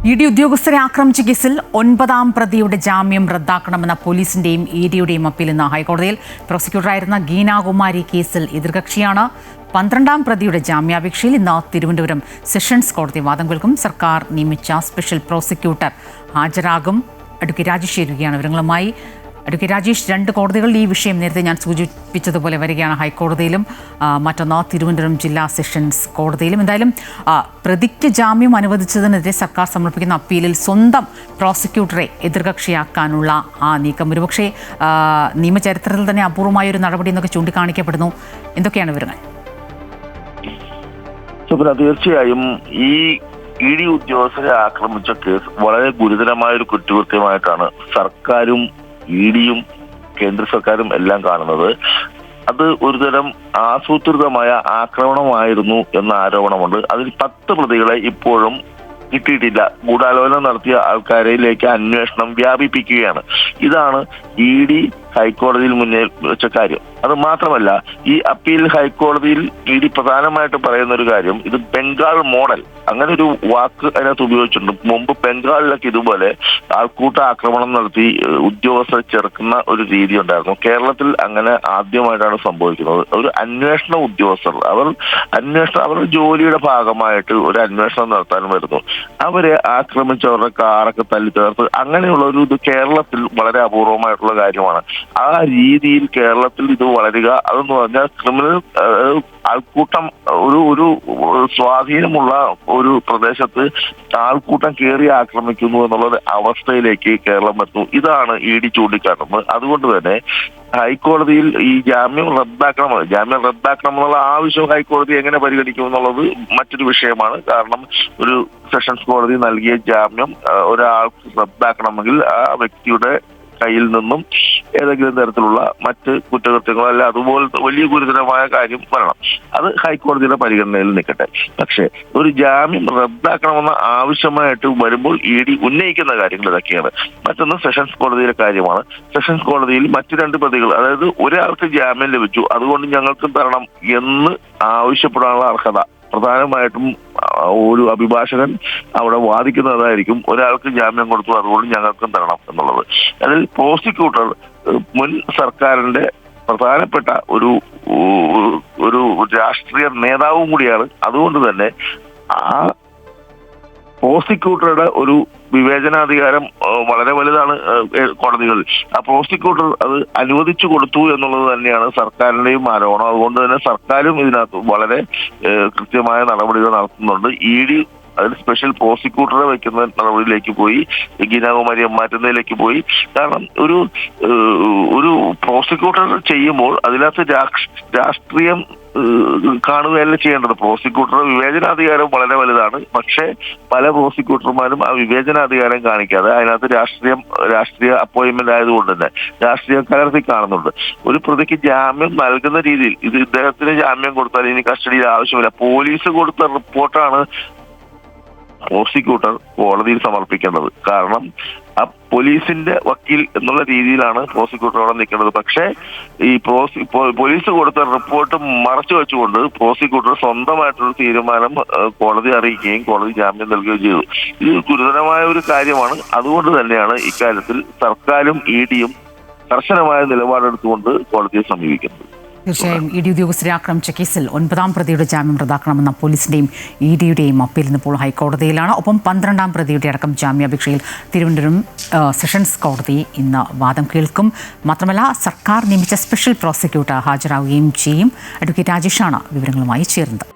E D ഉദ്യോഗസ്ഥരെ ആക്രമിച്ച കേസിൽ 9ാം പ്രതിയുടെ ജാമ്യം റദ്ദാക്കണമെന്ന പോലീസിന്റെയും ഇ ഡിയുടെയും അപ്പീൽ ഇന്ന് ഹൈക്കോടതിയിൽ. പ്രോസിക്യൂട്ടറായിരുന്ന ഗീനാകുമാരി കേസിൽ എതിർകക്ഷിയാണ്. 12ാം പ്രതിയുടെ ജാമ്യാപേക്ഷയിൽ ഇന്ന് തിരുവനന്തപുരം സെഷൻസ് കോടതി വാദം കേൾക്കും. സർക്കാർ നിയമിച്ച സ്പെഷ്യൽ പ്രോസിക്യൂട്ടർ ഹാജരാകും. അഡ്വക്കേറ്റ് രാജേഷ് ചേരുകയാണ് വിവരങ്ങളുമായി. അഡ്വക്കേറ്റ് രാജേഷ്, രണ്ട് കോടതികളിൽ ഈ വിഷയം നേരത്തെ ഞാൻ സൂചിപ്പിച്ചതുപോലെ വരികയാണ്. ഹൈക്കോടതിയിലും മറ്റൊന്ന് തിരുവനന്തപുരം ജില്ലാ സെഷൻസ് കോടതിയിലും. എന്തായാലും പ്രതിക്ക് ജാമ്യം അനുവദിച്ചതിനെതിരെ സർക്കാർ സമർപ്പിക്കുന്ന അപ്പീലിൽ സ്വന്തം പ്രോസിക്യൂട്ടറെ എതിർകക്ഷിയാക്കാനുള്ള ആ നീക്കം ഒരുപക്ഷെ നിയമചരിത്രത്തിൽ തന്നെ അപൂർവമായ ഒരു നടപടി എന്നൊക്കെ ചൂണ്ടിക്കാണിക്കപ്പെടുന്നു. എന്തൊക്കെയാണ് വിവരങ്ങൾ? തീർച്ചയായും ഈ ഇ ഡി ഉദ്യോഗസ്ഥരെ ആക്രമിച്ച കേസ് വളരെ ഗുരുതരമായ ഒരു കുറ്റകൃത്യമായിട്ടാണ് സർക്കാരും ഇ ഡിയും കേന്ദ്ര സർക്കാരും എല്ലാം കാണുന്നത്. അത് ഒരുതരം ആസൂത്രിതമായ ആക്രമണമായിരുന്നു എന്ന ആരോപണമുണ്ട്. അതിൽ 10 പ്രതികളെ ഇപ്പോഴും കിട്ടിയിട്ടില്ല. ഗൂഢാലോചന നടത്തിയ ആൾക്കാരിലേക്ക് അന്വേഷണം വ്യാപിപ്പിക്കുകയാണ്. ഇതാണ് ഇ ഡി ഹൈക്കോടതിയിൽ മുന്നിൽ വെച്ച കാര്യം. അത് മാത്രമല്ല, ഈ അപ്പീൽ ഹൈക്കോടതിയിൽ ഇ ഡി പ്രധാനമായിട്ട് പറയുന്ന ഒരു കാര്യം, ഇത് ബംഗാൾ മോഡൽ, അങ്ങനെ ഒരു വാക്ക് അതിനകത്ത് ഉപയോഗിച്ചിട്ടുണ്ട്. മുമ്പ് ബംഗാളിലൊക്കെ ഇതുപോലെ ആൾക്കൂട്ട ആക്രമണം നടത്തി ഉദ്യോഗസ്ഥരെ ചേർക്കുന്ന ഒരു രീതി ഉണ്ടായിരുന്നു. കേരളത്തിൽ അങ്ങനെ ആദ്യമായിട്ടാണ് സംഭവിക്കുന്നത്. ഒരു അന്വേഷണ ഉദ്യോഗസ്ഥർ അവരുടെ ജോലിയുടെ ഭാഗമായിട്ട് ഒരു അന്വേഷണം നടത്താൻ വരുന്നു. അവരെ ആക്രമിച്ചവരുടെ കാറൊക്കെ തല്ലി ചേർത്ത് അങ്ങനെയുള്ള ഒരു ഇത് കേരളത്തിൽ വളരെ അപൂർവമായിട്ടുള്ള കാര്യമാണ്. ആ രീതിയിൽ കേരളത്തിൽ ഇത് വളരുക, അതെന്ന് പറഞ്ഞാൽ ക്രിമിനൽ ആൾക്കൂട്ടം ഒരു സ്വാധീനമുള്ള ഒരു പ്രദേശത്ത് ആൾക്കൂട്ടം കയറി ആക്രമിക്കുന്നു എന്നുള്ള അവസ്ഥയിലേക്ക് കേരളം എത്തുന്നു. ഇതാണ് ഇ ഡി ചൂണ്ടിക്കാട്ടുന്നത്. അതുകൊണ്ട് തന്നെ ഹൈക്കോടതിയിൽ ഈ ജാമ്യം റദ്ദാക്കണം എന്നുള്ള ആവശ്യം ഹൈക്കോടതി എങ്ങനെ പരിഗണിക്കും എന്നുള്ളത് മറ്റൊരു വിഷയമാണ്. കാരണം ഒരു സെഷൻസ് കോടതി നൽകിയ ജാമ്യം ഒരാൾക്ക് റദ്ദാക്കണമെങ്കിൽ ആ വ്യക്തിയുടെ കയ്യിൽ നിന്നും ഏതെങ്കിലും തരത്തിലുള്ള മറ്റ് കുറ്റകൃത്യങ്ങളോ അല്ല അതുപോലത്തെ വലിയ ഗുരുതരമായ കാര്യം വരണം. അത് ഹൈക്കോടതിയുടെ പരിഗണനയിൽ നിൽക്കട്ടെ. പക്ഷേ ഒരു ജാമ്യം റദ്ദാക്കണമെന്ന ആവശ്യമായിട്ട് വരുമ്പോൾ ഇ ഡി ഉന്നയിക്കുന്ന കാര്യങ്ങൾ ഇതൊക്കെയാണ്. മറ്റൊന്ന് സെഷൻസ് കോടതിയിലെ കാര്യമാണ്. സെഷൻസ് കോടതിയിൽ മറ്റു 2 പ്രതികൾ, അതായത് ഒരാൾക്ക് ജാമ്യം ലഭിച്ചു, അതുകൊണ്ട് ഞങ്ങൾക്ക് തരണം എന്ന് ആവശ്യപ്പെടാനുള്ള അർഹത പ്രധാനമായിട്ടും ഒരു അഭിഭാഷകൻ അവിടെ വാദിക്കുന്നതായിരിക്കും. ഒരാൾക്ക് ജാമ്യം കൊടുത്തു, അതുകൊണ്ട് ഞങ്ങൾക്കും തരണം എന്നുള്ളത്. അതിൽ പ്രോസിക്യൂട്ടർ മുൻ സർക്കാരിന്റെ പ്രധാനപ്പെട്ട ഒരു രാഷ്ട്രീയ നേതാവും കൂടിയാണ്. അതുകൊണ്ട് തന്നെ ആ പ്രോസിക്യൂട്ടറുടെ ഒരു വിവേചനാധികാരം വളരെ വലുതാണ് കോടതികളിൽ. ആ പ്രോസിക്യൂട്ടർ അത് അനുവദിച്ചു കൊടുത്തു എന്നുള്ളത് തന്നെയാണ് സർക്കാരിന്റെയും ആരോപണം. അതുകൊണ്ട് തന്നെ സർക്കാരും ഇതിനകത്ത് വളരെ കൃത്യമായ നടപടികൾ നടത്തുന്നുണ്ട്. ഇ ഡി അതിൽ സ്പെഷ്യൽ പ്രോസിക്യൂട്ടറെ വയ്ക്കുന്ന നടപടിയിലേക്ക് പോയി, ഗീനാകുമാരിയെ മാറ്റുന്നതിലേക്ക് പോയി. കാരണം ഒരു പ്രോസിക്യൂട്ടർ ചെയ്യുമ്പോൾ അതിനകത്ത് രാഷ്ട്രീയം കാണുകയല്ല ചെയ്യേണ്ടത്. പ്രോസിക്യൂട്ടറുടെ വിവേചനാധികാരം വളരെ വലുതാണ്. പക്ഷേ പല പ്രോസിക്യൂട്ടർമാരും ആ വിവേചനാധികാരം കാണിക്കാതെ അതിനകത്ത് രാഷ്ട്രീയ അപ്പോയിന്റ്മെന്റ് ആയതുകൊണ്ട് തന്നെ രാഷ്ട്രീയം കലർത്തി കാണുന്നുണ്ട്. ഒരു പ്രതിക്ക് ജാമ്യം നൽകുന്ന രീതിയിൽ ഇത് ഇദ്ദേഹത്തിന് ജാമ്യം കൊടുത്താൽ ഇനി കസ്റ്റഡിയിൽ ആവശ്യമില്ല. പോലീസ് കൊടുത്ത റിപ്പോർട്ടാണ് പ്രോസിക്യൂട്ടർ കോടതിയിൽ സമർപ്പിക്കേണ്ടത്. കാരണം ആ പോലീസിന്റെ വക്കീൽ എന്നുള്ള രീതിയിലാണ് പ്രോസിക്യൂട്ടർ അവിടെ നിൽക്കേണ്ടത്. പക്ഷേ ഈ പോലീസ് കൊടുത്ത റിപ്പോർട്ട് മറച്ചു വെച്ചുകൊണ്ട് പ്രോസിക്യൂട്ടർ സ്വന്തമായിട്ടൊരു തീരുമാനം കോടതി അറിയിക്കുകയും കോടതി ജാമ്യം നൽകുകയും ചെയ്തു. ഇത് ഗുരുതരമായ ഒരു കാര്യമാണ്. അതുകൊണ്ട് തന്നെയാണ് ഇക്കാര്യത്തിൽ സർക്കാരും ഇ ഡിയും കർശനമായ നിലപാടെടുത്തുകൊണ്ട് കോടതിയെ സമീപിക്കുന്നത്. തീർച്ചയായും ഇ ഡി ഉദ്യോഗസ്ഥരെ ആക്രമിച്ച കേസിൽ 9ാം പ്രതിയുടെ ജാമ്യം റദ്ദാക്കണമെന്ന പോലീസിന്റെയും ഇ ഡിയുടെയും അപ്പീൽ ഇന്നിപ്പോൾ ഹൈക്കോടതിയിലാണ്. ഒപ്പം 12ാം പ്രതിയുടെ അടക്കം ജാമ്യാപേക്ഷയിൽ തിരുവനന്തപുരം സെഷൻസ് കോടതി ഇന്ന് വാദം കേൾക്കും. മാത്രമല്ല, സർക്കാർ നിയമിച്ച സ്പെഷ്യൽ പ്രോസിക്യൂട്ടർ ഹാജരാകുകയും ചെയ്യും. അഡ്വക്കേറ്റ് രാജേഷാണ് വിവരങ്ങളുമായി ചേർന്നത്.